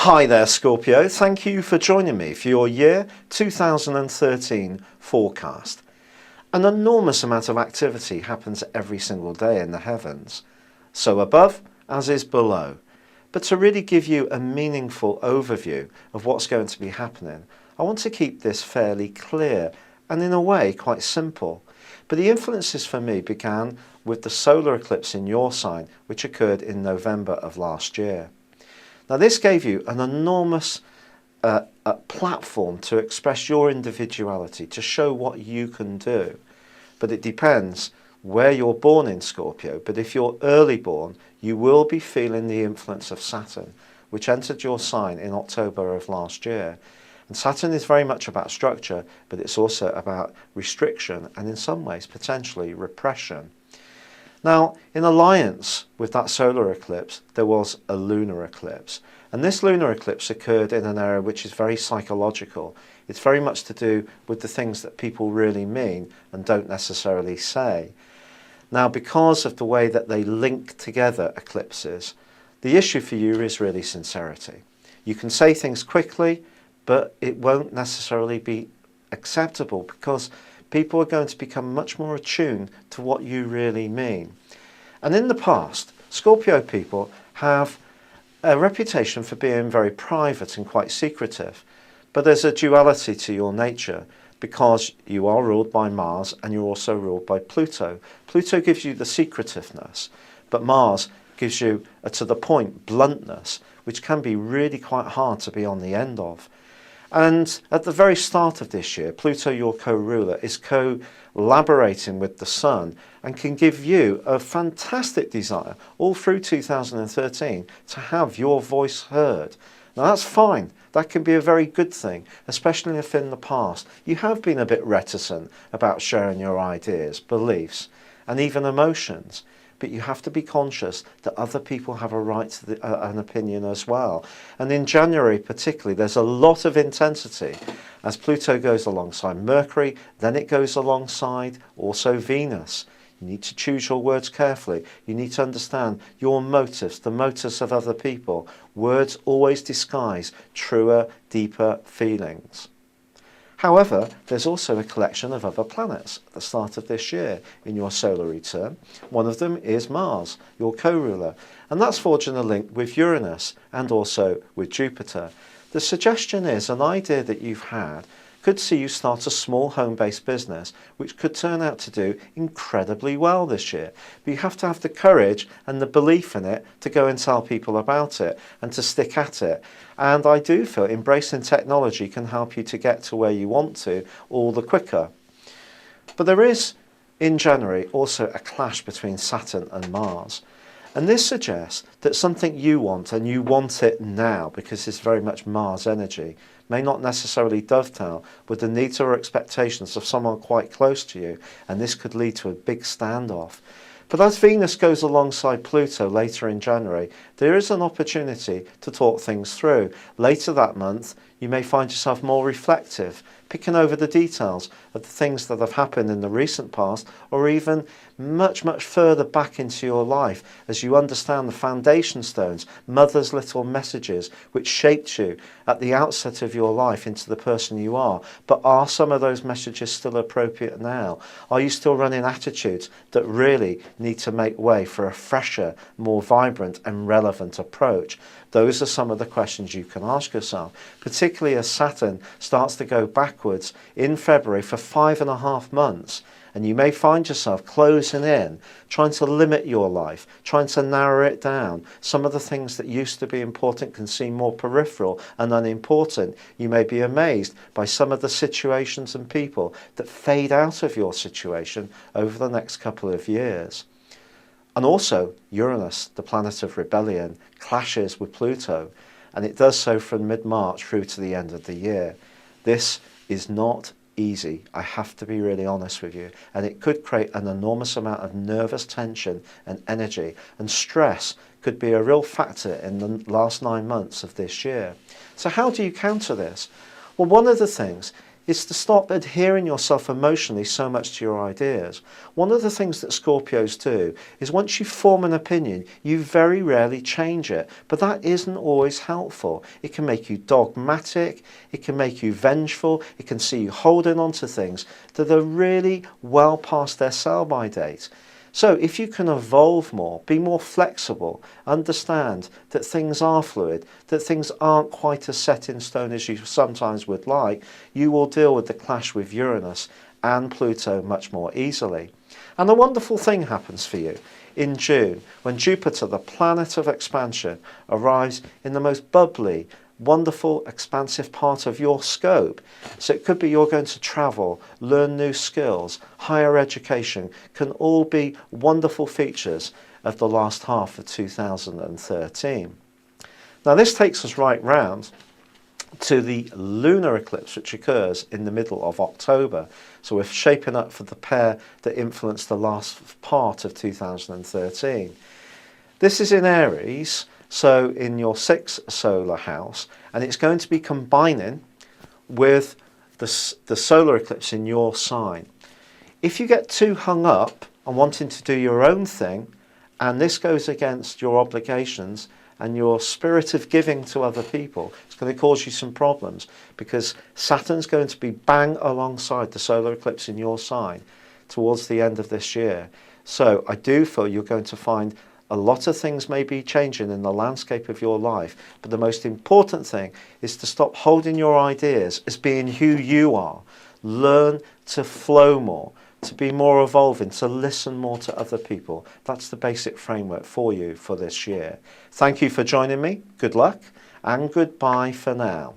Hi there, Scorpio. Thank you for joining me for your year 2013 forecast. An enormous amount of activity happens every single day in the heavens, so above as is below. But to really give you a meaningful overview of what's going to be happening, I want to keep this fairly clear and in a way quite simple. But the influences for me began with the solar eclipse in your sign, which occurred in November of last year. Now this gave you an enormous platform to express your individuality, to show what you can do. But it depends where you're born in Scorpio. But if you're early born, you will be feeling the influence of Saturn, which entered your sign in October of last year. And Saturn is very much about structure, but it's also about restriction and in some ways potentially repression. Now, in alliance with that solar eclipse, there was a lunar eclipse. And this lunar eclipse occurred in an area which is very psychological. It's very much to do with the things that people really mean and don't necessarily say. Now, because of the way that they link together eclipses, the issue for you is really sincerity. You can say things quickly, but it won't necessarily be acceptable because people are going to become much more attuned to what you really mean. And in the past, Scorpio people have a reputation for being very private and quite secretive. But there's a duality to your nature because you are ruled by Mars and you're also ruled by Pluto. Pluto gives you the secretiveness, but Mars gives you a to the point bluntness, which can be really quite hard to be on the end of. And at the very start of this year, Pluto, your co-ruler, is collaborating with the Sun and can give you a fantastic desire all through 2013 to have your voice heard. Now that's fine. That can be a very good thing, especially if in the past you have been a bit reticent about sharing your ideas, beliefs, and even emotions. But you have to be conscious that other people have a right to an opinion as well. And in January particularly, there's a lot of intensity as Pluto goes alongside Mercury, then it goes alongside also Venus. You need to choose your words carefully. You need to understand your motives, the motives of other people. Words always disguise truer, deeper feelings. However, there's also a collection of other planets at the start of this year in your solar return. One of them is Mars, your co-ruler, and that's forging a link with Uranus and also with Jupiter. The suggestion is an idea that you've had could see you start a small home-based business which could turn out to do incredibly well this year. But you have to have the courage and the belief in it to go and tell people about it and to stick at it. And I do feel embracing technology can help you to get to where you want to all the quicker. But there is, in January, also a clash between Saturn and Mars. And this suggests that something you want, and you want it now because it's very much Mars energy, may not necessarily dovetail with the needs or expectations of someone quite close to you, and this could lead to a big standoff. But as Venus goes alongside Pluto later in January, there is an opportunity to talk things through. Later that month, you may find yourself more reflective, picking over the details of the things that have happened in the recent past, or even much, much further back into your life as you understand the foundation stones, mother's little messages which shaped you at the outset of your life into the person you are. But are some of those messages still appropriate now? Are you still running attitudes that really need to make way for a fresher, more vibrant and relevant approach? Those are some of the questions you can ask yourself, particularly as Saturn starts to go backwards in February for 5.5 months. And you may find yourself closing in, trying to limit your life, trying to narrow it down. Some of the things that used to be important can seem more peripheral and unimportant. You may be amazed by some of the situations and people that fade out of your situation over the next couple of years. And also, Uranus, the planet of rebellion, clashes with Pluto, and it does so from mid-March through to the end of the year. This is not easy, I have to be really honest with you, and it could create an enormous amount of nervous tension and energy, and stress could be a real factor in the last 9 months of this year. So how do you counter this? Well, one of the things is to stop adhering yourself emotionally so much to your ideas. One of the things that Scorpios do is once you form an opinion, you very rarely change it. But that isn't always helpful. It can make you dogmatic, it can make you vengeful, it can see you holding on to things that are really well past their sell-by date. So if you can evolve more, be more flexible, understand that things are fluid, that things aren't quite as set in stone as you sometimes would like, you will deal with the clash with Uranus and Pluto much more easily. And a wonderful thing happens for you in June when Jupiter, the planet of expansion, arrives in the most bubbly, wonderful, expansive part of your scope. So it could be you're going to travel, learn new skills, higher education, can all be wonderful features of the last half of 2013. Now this takes us right round to the lunar eclipse, which occurs in the middle of October. So we're shaping up for the pair that influenced the last part of 2013. This is in Aries, so in your 6th solar house, and it's going to be combining with the solar eclipse in your sign. If you get too hung up on wanting to do your own thing, and this goes against your obligations and your spirit of giving to other people, it's going to cause you some problems, because Saturn's going to be bang alongside the solar eclipse in your sign towards the end of this year. So I do feel you're going to find a lot of things may be changing in the landscape of your life, but the most important thing is to stop holding your ideas as being who you are. Learn to flow more, to be more evolving, to listen more to other people. That's the basic framework for you for this year. Thank you for joining me. Good luck and goodbye for now.